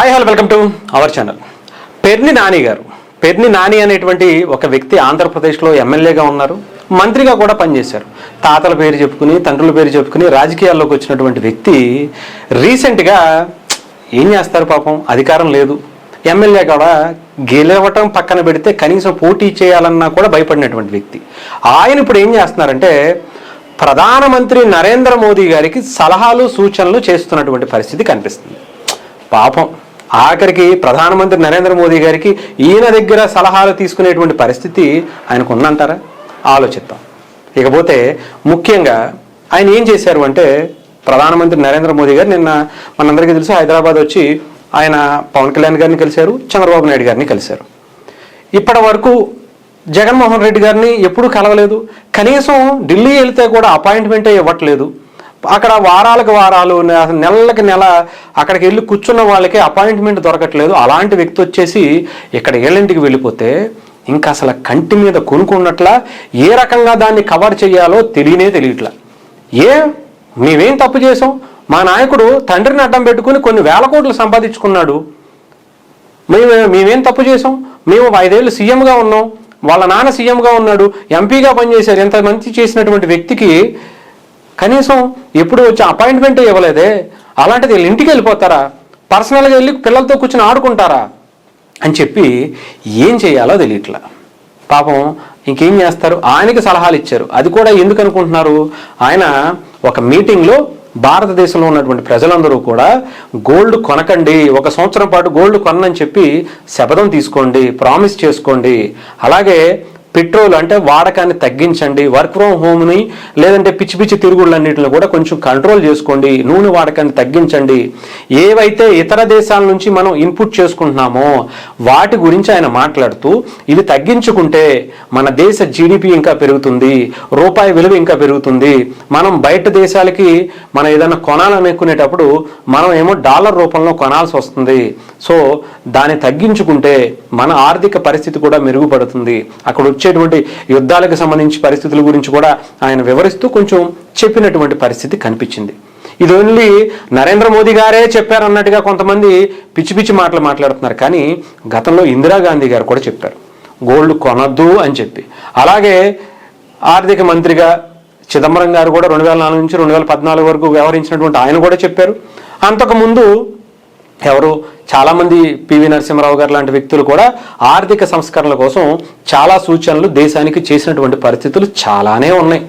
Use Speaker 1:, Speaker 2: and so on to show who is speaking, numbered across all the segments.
Speaker 1: Hi hello welcome to our channel. Perni Nani గారు, పెర్ని నాని అనేటువంటి ఒక వ్యక్తి ఆంధ్రప్రదేశ్లో ఎమ్మెల్యేగా ఉన్నారు, మంత్రిగా కూడా పనిచేశారు. తాతల పేరు చెప్పుకుని, తండ్రుల పేరు చెప్పుకుని రాజకీయాల్లోకి వచ్చినటువంటి వ్యక్తి రీసెంట్గా ఏం చేస్తారు పాపం, అధికారం లేదు, ఎమ్మెల్యే కూడా గెలవటం పక్కన పెడితే కనీసం పోటీ చేయాలన్నా కూడా భయపడినటువంటి వ్యక్తి. ఆయన ఇప్పుడు ఏం చేస్తున్నారంటే ప్రధానమంత్రి నరేంద్ర మోదీ గారికి సలహాలు సూచనలు చేస్తున్నటువంటి పరిస్థితి కనిపిస్తుంది. పాపం ఆఖరికి ప్రధానమంత్రి నరేంద్ర మోదీ గారికి ఈయన దగ్గర సలహాలు తీసుకునేటువంటి పరిస్థితి ఆయనకు ఉందంటారా? ఆలోచిద్దాం. ఇకపోతే ముఖ్యంగా ఆయన ఏం చేశారు అంటే, ప్రధానమంత్రి నరేంద్ర మోదీ గారు నిన్న మనందరికీ తెలుసు హైదరాబాద్ వచ్చి ఆయన పవన్ కళ్యాణ్ గారిని కలిశారు, చంద్రబాబు నాయుడు గారిని కలిశారు. ఇప్పటి వరకు జగన్మోహన్ రెడ్డి గారిని ఎప్పుడూ కలవలేదు. కనీసం ఢిల్లీ వెళ్తే కూడా అపాయింట్మెంటే ఇవ్వట్లేదు. అక్కడ వారాలకు వారాలు, నెలలకి నెల అక్కడికి వెళ్ళి కూర్చున్న వాళ్ళకి అపాయింట్మెంట్ దొరకట్లేదు. అలాంటి వ్యక్తి వచ్చేసి ఇక్కడ ఏళ్ళింటికి వెళ్ళిపోతే ఇంకా అసలు కంటి మీద కొనుక్కున్నట్లా ఏ రకంగా దాన్ని కవర్ చేయాలో తెలియట్లా. మేమేం తప్పు చేసాం? మా నాయకుడు తండ్రిని అడ్డం పెట్టుకుని కొన్ని వేల కోట్లు సంపాదించుకున్నాడు. మేమేం తప్పు చేసాం? మేము 5 ఏళ్ళు సీఎంగా ఉన్నాం, వాళ్ళ నాన్న సీఎంగా ఉన్నాడు, ఎంపీగా పనిచేశారు. ఎంత మంచి చేసినటువంటి వ్యక్తికి కనీసం ఎప్పుడు వచ్చి అపాయింట్మెంట్ ఇవ్వలేదే. అలాంటిది వీళ్ళు ఇంటికి వెళ్ళిపోతారా? పర్సనల్గా వెళ్ళి పిల్లలతో కూర్చొని ఆడుకుంటారా అని చెప్పి ఏం చేయాలో తెలియట్లా. పాపం ఇంకేం చేస్తారు? ఆయనకి సలహాలు ఇచ్చారు. అది కూడా ఎందుకు అనుకుంటున్నారు? ఆయన ఒక మీటింగ్లో భారతదేశంలో ఉన్నటువంటి ప్రజలందరూ కూడా గోల్డ్ కొనకండి, 1 సంవత్సరం పాటు గోల్డ్ కొనని చెప్పి శపథం తీసుకోండి, ప్రామిస్ చేసుకోండి. అలాగే పెట్రోల్ అంటే వాడకాన్ని తగ్గించండి, వర్క్ ఫ్రమ్ హోమ్ని లేదంటే పిచ్చి పిచ్చి తిరుగుళ్ళన్నింటిని కూడా కొంచెం కంట్రోల్ చేసుకోండి, నూనె వాడకాన్ని తగ్గించండి. ఏవైతే ఇతర దేశాల నుంచి మనం ఇన్పుట్ చేసుకుంటున్నామో వాటి గురించి ఆయన మాట్లాడుతూ ఇవి తగ్గించుకుంటే మన దేశ జీడిపి ఇంకా పెరుగుతుంది, రూపాయి విలువ ఇంకా పెరుగుతుంది. మనం బయట దేశాలకి మనం ఏదైనా కొనాలనుకునేటప్పుడు మనం ఏమో డాలర్ రూపంలో కొనాల్సి వస్తుంది. సో దాన్ని తగ్గించుకుంటే మన ఆర్థిక పరిస్థితి కూడా మెరుగుపడుతుంది. అక్కడ వచ్చేటువంటి యుద్ధాలకు సంబంధించి పరిస్థితుల గురించి కూడా ఆయన వివరిస్తూ కొంచెం చెప్పినటువంటి పరిస్థితి కనిపించింది. ఇది ఓన్లీ నరేంద్ర మోదీ గారే చెప్పారన్నట్టుగా కొంతమంది పిచ్చి పిచ్చి మాటలు మాట్లాడుతున్నారు. కానీ గతంలో ఇందిరాగాంధీ గారు కూడా చెప్పారు గోల్డ్ కొనద్దు అని చెప్పి. అలాగే ఆర్థిక మంత్రిగా చిదంబరం గారు కూడా 2004 నుంచి 2014 వరకు వ్యవహరించినటువంటి ఆయన కూడా చెప్పారు. అంతకుముందు ఎవరు చాలామంది పివి నరసింహారావు గారు లాంటి వ్యక్తులు కూడా ఆర్థిక సంస్కరణల కోసం చాలా సూచనలు దేశానికి చేసినటువంటి పరిస్థితులు చాలానే ఉన్నాయి.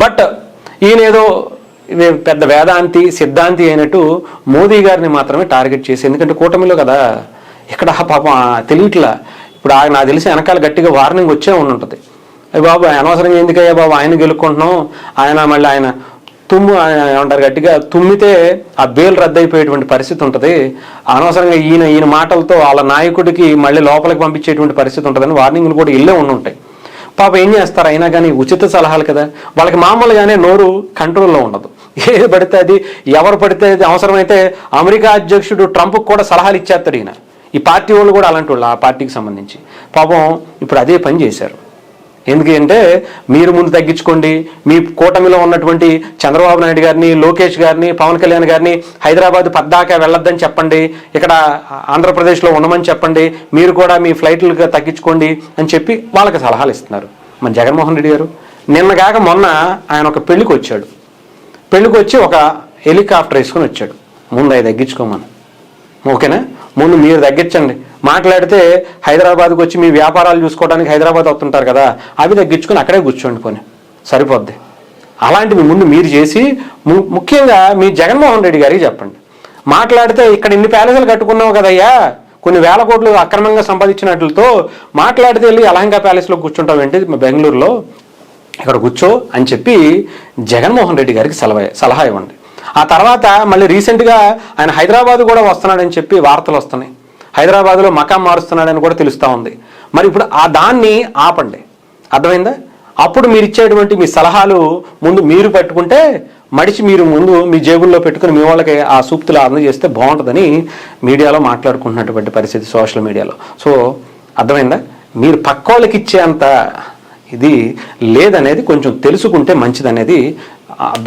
Speaker 1: బట్ ఈయనేదో పెద్ద వేదాంతి సిద్ధాంతి అయినట్టు మోదీ గారిని మాత్రమే టార్గెట్ చేసి, ఎందుకంటే కూటమిలో కదా ఇక్కడ పాపం తెలియట్లా. ఇప్పుడు నాకు తెలిసి వెనకాల గట్టిగా వార్నింగ్ వచ్చే ఉంటుంది. బాబు అనవసరంగా ఎందుకయ్యా బాబు ఆయన గెలుక్కుంటున్నాం, మళ్ళీ ఆయన ఏమంటారు గట్టిగా తుమ్మితే ఆ బెయిల్ రద్దయిపోయేటువంటి పరిస్థితి ఉంటుంది, అనవసరంగా ఈయన మాటలతో వాళ్ళ నాయకుడికి మళ్ళీ లోపలికి పంపించేటువంటి పరిస్థితి ఉంటుందని వార్నింగ్లు కూడా ఇల్లే ఉంటాయి. పాప ఏం చేస్తారు? అయినా కానీ ఉచిత సలహాలు కదా, వాళ్ళకి మామూలుగానే నోరు కంట్రోల్లో ఉండదు. ఏది పడితే అది, ఎవరు పడితే అది. అవసరమైతే అమెరికా అధ్యక్షుడు ట్రంప్కి కూడా సలహాలు ఇచ్చేస్తాడు ఈయన. ఈ పార్టీ వాళ్ళు కూడా అలాంటి వాళ్ళు, ఆ పార్టీకి సంబంధించి. పాపం ఇప్పుడు అదే పని చేశారు. ఎందుకంటే మీరు ముందు తగ్గించుకోండి, మీ కూటమిలో ఉన్నటువంటి చంద్రబాబు నాయుడు గారిని, లోకేష్ గారిని, పవన్ కళ్యాణ్ గారిని హైదరాబాద్ పద్దాకా వెళ్ళొద్దని చెప్పండి, ఇక్కడ ఆంధ్రప్రదేశ్లో ఉండమని చెప్పండి, మీరు కూడా మీ ఫ్లైట్లుగా తగ్గించుకోండి అని చెప్పి వాళ్ళకి సలహాలు ఇస్తున్నారు. మన జగన్మోహన్ రెడ్డి గారు నిన్నగాక మొన్న ఆయన ఒక పెళ్లికి వచ్చాడు. పెళ్లికి వచ్చి ఒక హెలికాప్టర్ వేసుకొని వచ్చాడు. ముందు అవి తగ్గించుకోమని. ఓకేనా? ముందు మీరు తగ్గించండి. మాట్లాడితే హైదరాబాద్కి వచ్చి మీ వ్యాపారాలు చూసుకోవడానికి హైదరాబాద్ వస్తుంటారు కదా, అవి తగ్గించుకొని అక్కడే కూర్చోండి పోనీ, సరిపోద్ది. అలాంటివి ముందు మీరు చేసి ముఖ్యంగా మీ జగన్మోహన్ రెడ్డి గారికి చెప్పండి. మాట్లాడితే ఇక్కడ ఇన్ని ప్యాలెస్లు కట్టుకున్నావు కదయ్యా, కొన్ని వేల కోట్లు అక్రమంగా సంపాదించినట్లతో మాట్లాడితే వెళ్ళి అలహంగా ప్యాలెస్లో కూర్చుంటావు ఏంటి బెంగళూరులో, ఇక్కడ కూర్చో అని చెప్పి జగన్మోహన్ రెడ్డి గారికి సలహా ఇవ్వండి. ఆ తర్వాత మళ్ళీ రీసెంట్గా ఆయన హైదరాబాద్ కూడా వస్తున్నాడని చెప్పి వార్తలు వస్తున్నాయి. హైదరాబాద్లో మకాం మారుస్తున్నాడని కూడా తెలుస్తూ ఉంది. మరి ఇప్పుడు దాన్ని ఆపండి, అర్థమైందా? అప్పుడు మీరు ఇచ్చేటువంటి మీ సలహాలు ముందు మీరు పట్టుకుంటే మడిచి మీరు ముందు మీ జేబుల్లో పెట్టుకుని మీ వాళ్ళకి ఆ సూక్తులు అందజేస్తే బాగుంటుందని మీడియాలో మాట్లాడుకుంటున్నటువంటి పరిస్థితి, సోషల్ మీడియాలో. సో అర్థమైందా? మీరు పక్క వాళ్ళకి ఇచ్చేంత ఇది లేదనేది కొంచెం తెలుసుకుంటే మంచిదనేది